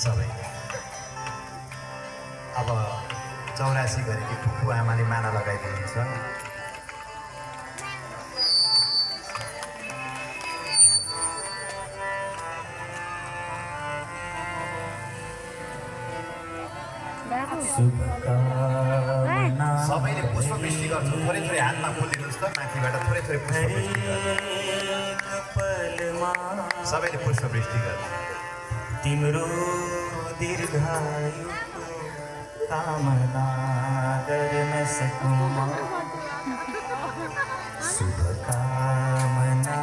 सबै अब 84 गरेकी फुपू आमाले माला लगाइदिनुहुन्छ। सबैले पुष्पवृष्टि गर्छु। थोरै थोरै हातमा फुलिदिनुहोस् त, माथिबाट थोरै थोरै पुष्पवृष्टि गर्नु। सबैले पुष्पवृष्टि गर्नु। तिम्रो दीर्घायु कामना गर्न सकूं शुभकामना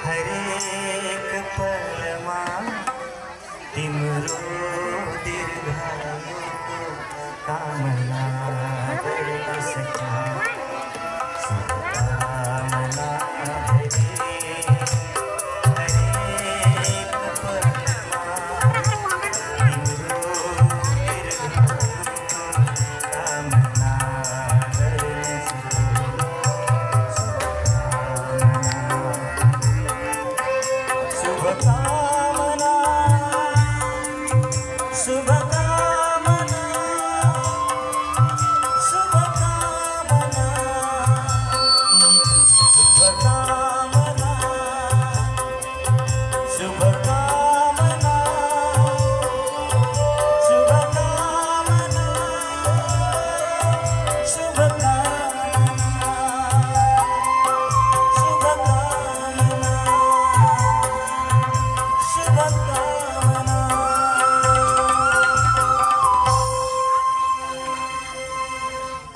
भरी हरेक पलमा तिम्रो दीर्घायु कामना गर्न सकूं शुभकामना भरी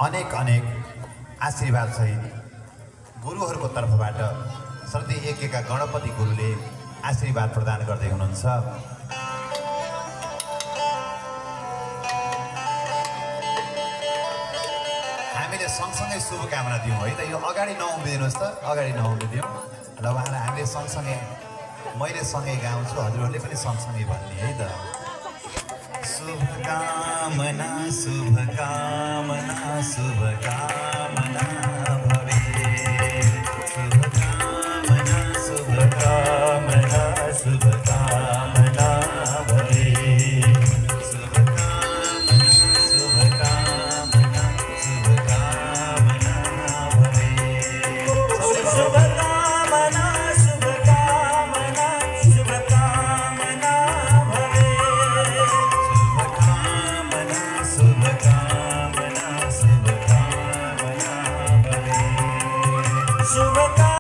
अनेक अनेक आशीर्वाद सहित गुरुहरूको तर्फबाट श्रद्धेय एकेका गणपति गुरुले आशीर्वाद प्रदान गर्दै हुनुहुन्छ। हामीले सँगसँगै शुभकामना दिउँ है त। यो अगाडि नउम्बिदिनुहोस् त, अगाडि नउम्बिदिउँ। ल उहाँलाई हामीले सँगसँगै, मैले सँगै गाउँछु, हजुरहरूले पनि सँगसँगै भन्ने है त। शुभकामना शुभकामना शुभकामना